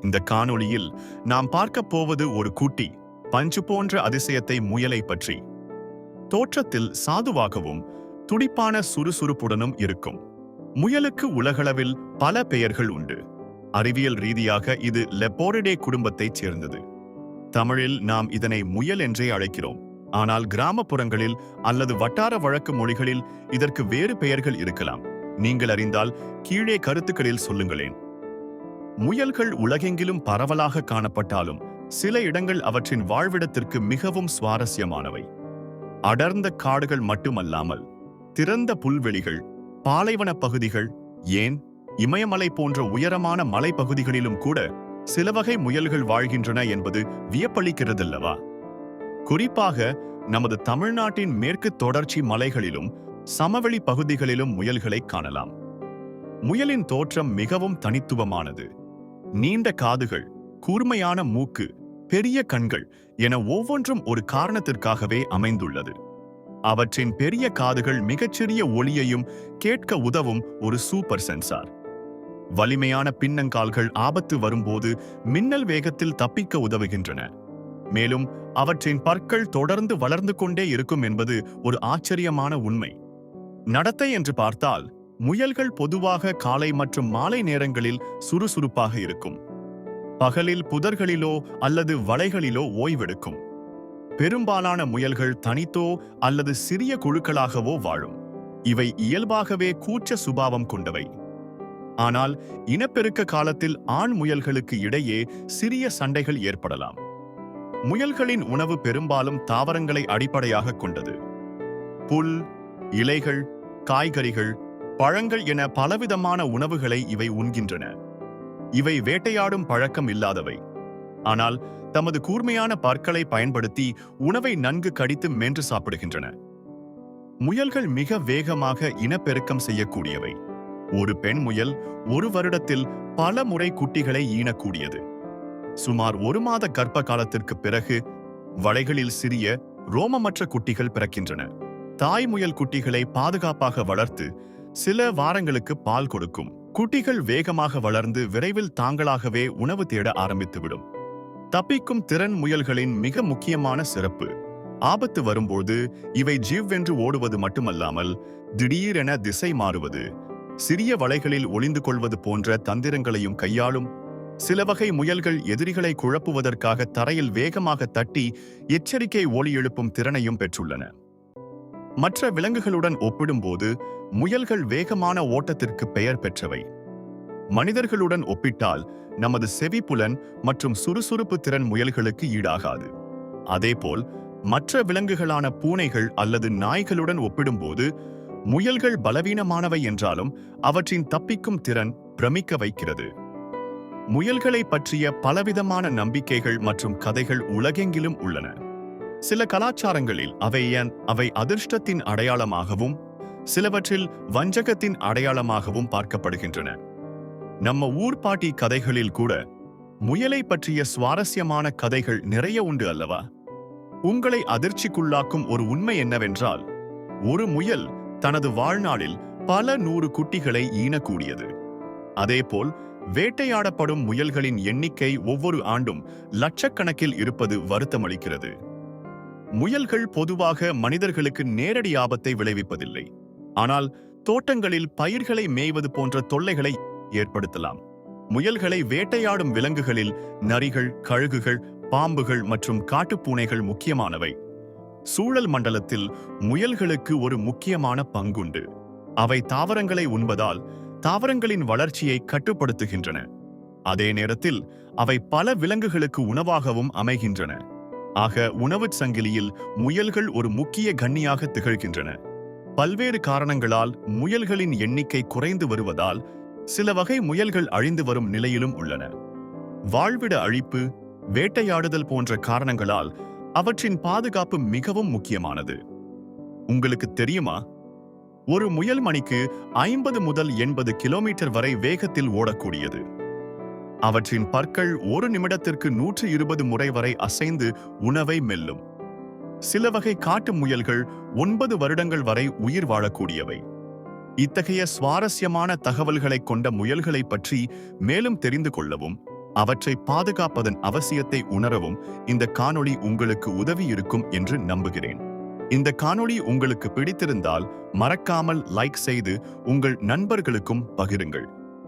இந்த காணொளியில் நாம் பார்க்கப் போவது ஒரு குட்டி பஞ்சு போன்ற அதிசயத்தை முயலை பற்றி. தோற்றத்தில் சாதுவாகவும் துடிப்பான சுறுசுறுப்புடனும் இருக்கும் முயலுக்கு உலகளவில் பல பெயர்கள் உண்டு. அறிவியல் ரீதியாக இது லெப்போரிடே குடும்பத்தைச் சேர்ந்தது. தமிழில் நாம் இதனை முயல் என்றே அழைக்கிறோம். ஆனால் கிராமப்புறங்களில் அல்லது வட்டார வழக்கு மொழிகளில் இதற்கு வேறு பெயர்கள் இருக்கலாம். நீங்கள் அறிந்தால் கீழே கருத்துக்களில் சொல்லுங்களேன். முயல்கள் உலகெங்கிலும் பரவலாக காணப்பட்டாலும் சில இடங்கள் அவற்றின் வாழ்விடத்திற்கு மிகவும் சுவாரஸ்யமானவை. அடர்ந்த காடுகள் மட்டுமல்லாமல் திறந்த புல்வெளிகள், பாலைவன பகுதிகள், ஏன் இமயமலை போன்ற உயரமான மலைப்பகுதிகளிலும் கூட சில வகை முயல்கள் வாழ்கின்றன என்பது வியப்பளிக்கிறதல்லவா? குறிப்பாக நமது தமிழ்நாட்டின் மேற்கு தொடர்ச்சி மலைகளிலும் சமவெளி பகுதிகளிலும் முயல்களை காணலாம். முயலின் தோற்றம் மிகவும் தனித்துவமானது. நீண்ட காதுகள், கூர்மையான மூக்கு, பெரிய கண்கள் என ஒவ்வொன்றும் ஒரு காரணத்திற்காகவே அமைந்துள்ளது. அவற்றின் பெரிய காதுகள் மிகச்சிறிய ஒலியையும் கேட்க உதவும் ஒரு சூப்பர் சென்சார். வலிமையான பின்னங்கால்கள் ஆபத்து வரும்போது மின்னல் வேகத்தில் தப்பிக்க உதவுகின்றன. மேலும் அவற்றின் பற்கள் தொடர்ந்து வளர்ந்து கொண்டே இருக்கும் என்பது ஒரு ஆச்சரியமான உண்மை. நடத்தை என்று பார்த்தால் முயல்கள் பொதுவாக காலை மற்றும் மாலை நேரங்களில் சுறுசுறுப்பாக இருக்கும். பகலில் புதர்களிலோ அல்லது வளைகளிலோ ஓய்வெடுக்கும். பெரும்பாலான முயல்கள் தனித்தோ அல்லது சிறிய குழுக்களாகவோ வாழும். இவை இயல்பாகவே கூச்ச சுபாவம் கொண்டவை. ஆனால் இனப்பெருக்க காலத்தில் ஆண் முயல்களுக்கு இடையே சிறிய சண்டைகள் ஏற்படலாம். முயல்களின் உணவு பெரும்பாலும் தாவரங்களை அடிப்படையாக கொண்டது. புல், இலைகள், காய்கறிகள், பழங்கள் என பலவிதமான உணவுகளை இவை உண்கின்றன. இவை வேட்டையாடும் பழக்கம் இல்லாதவை. ஆனால் தமது கூர்மையான பற்களை பயன்படுத்தி உணவை நன்கு கடித்து மென்று சாப்பிடுகின்றன. முயல்கள் மிக வேகமாக இனப்பெருக்கம் செய்யக்கூடியவை. ஒரு பெண் முயல் ஒரு வருடத்தில் பல முறை குட்டிகளை ஈனக்கூடியது. சுமார் 1 மாத கர்ப்ப காலத்திற்கு பிறகு வளைகளில் சிறிய ரோமமற்ற குட்டிகள் பிறக்கின்றன. தாய் முயல் குட்டிகளை பாதுகாப்பாக வளர்த்து சில வாரங்களுக்கு பால் கொடுக்கும். குட்டிகள் வேகமாக வளர்ந்து விரைவில் தாங்களாகவே உணவு தேட ஆரம்பித்துவிடும். தப்பிக்கும் திறன் முயல்களின் மிக முக்கியமான சிறப்பு. ஆபத்து வரும்போது இவை ஜீவென்று ஓடுவது மட்டுமல்லாமல் திடீரென திசை மாறுவது, சிறிய வளைகளில் ஒளிந்து கொள்வது போன்ற தந்திரங்களையும் கையாளும். சில வகை முயல்கள் எதிரிகளை குழப்புவதற்காக தரையில் வேகமாக தட்டி எச்சரிக்கை ஒலி எழுப்பும் திறனையும் பெற்றுள்ளன. மற்ற விலங்குகளுடன் ஒப்பிடும்போது முயல்கள் வேகமான ஓட்டத்திற்கு பெயர் பெற்றவை. மனிதர்களுடன் ஒப்பிட்டால் நமது செவிப்புலன் மற்றும் சுறுசுறுப்பு திறன் முயல்களுக்கு ஈடாகாது. அதேபோல் மற்ற விலங்குகளான பூனைகள் அல்லது நாய்களுடன் ஒப்பிடும்போது முயல்கள் பலவீனமானவை என்றாலும் அவற்றின் தப்பிக்கும் திறன் பிரமிக்க வைக்கிறது. முயல்களை பற்றிய பலவிதமான நம்பிக்கைகள் மற்றும் கதைகள் உலகெங்கிலும் உள்ளன. சில கலாச்சாரங்களில் அவை அதிர்ஷ்டத்தின் அடையாளமாகவும் சிலவற்றில் வஞ்சகத்தின் அடையாளமாகவும் பார்க்கப்படுகின்றன. நம்ம ஊர்பாட்டி கதைகளில் கூட முயலை பற்றிய சுவாரஸ்யமான கதைகள் நிறைய உண்டு அல்லவா? உங்களை அதிர்ச்சிக்குள்ளாக்கும் ஒரு உண்மை என்னவென்றால், ஒரு முயல் தனது வாழ்நாளில் பல 100 குட்டிகளை ஈனக்கூடியது. அதேபோல் வேட்டையாடப்படும் முயல்களின் எண்ணிக்கை ஒவ்வொரு ஆண்டும் லட்சக்கணக்கில் இருப்பது வருத்தமளிக்கிறது. முயல்கள் பொதுவாக மனிதர்களுக்கு நேரடி ஆபத்தை விளைவிப்பதில்லை. ஆனால் தோட்டங்களில் பயிர்களை மேய்வது போன்ற தொல்லைகளை ஏற்படுத்தலாம். முயல்களை வேட்டையாடும் விலங்குகளில் நரிகள், கழுகுகள், பாம்புகள் மற்றும் காட்டுப்பூனைகள் முக்கியமானவை. சூழல் மண்டலத்தில் முயல்களுக்கு ஒரு முக்கியமான பங்குண்டு. அவை தாவரங்களை உண்பதால் தாவரங்களின் வளர்ச்சியை கட்டுப்படுத்துகின்றன. அதே நேரத்தில் அவை பல விலங்குகளுக்கு உணவாகவும் அமைகின்றன. ஆக உணவுச் சங்கிலியில் முயல்கள் ஒரு முக்கிய கன்னியாக திகழ்கின்றன. பல்வேறு காரணங்களால் முயல்களின் எண்ணிக்கை குறைந்து வருவதால் சில வகை முயல்கள் அழிந்து வரும் நிலையிலும் உள்ளன. வாழ்விட அழிப்பு, வேட்டையாடுதல் போன்ற காரணங்களால் அவற்றின் பாதுகாப்பு மிகவும் முக்கியமானது. உங்களுக்கு தெரியுமா, ஒரு முயல் மணிக்கு 50 முதல் 80 கிலோமீட்டர் வரை வேகத்தில் ஓடக்கூடியது. அவற்றின் பற்கள் ஒரு நிமிடத்திற்கு 120 முறை வரை அசைந்து உணவை மெல்லும். சில வகை காட்டு முயல்கள் 9 வருடங்கள் வரை உயிர் வாழக்கூடியவை. இத்தகைய சுவாரஸ்யமான தகவல்களை கொண்ட முயல்களை பற்றி மேலும் தெரிந்து கொள்ளவும் அவற்றை பாதுகாப்பதன் அவசியத்தை உணரவும் இந்த காணொளி உங்களுக்கு உதவி இருக்கும் என்று நம்புகிறேன். இந்த காணொளி உங்களுக்கு பிடித்திருந்தால் மறக்காமல் லைக் செய்து உங்கள் நண்பர்களுக்கும் பகிருங்கள்.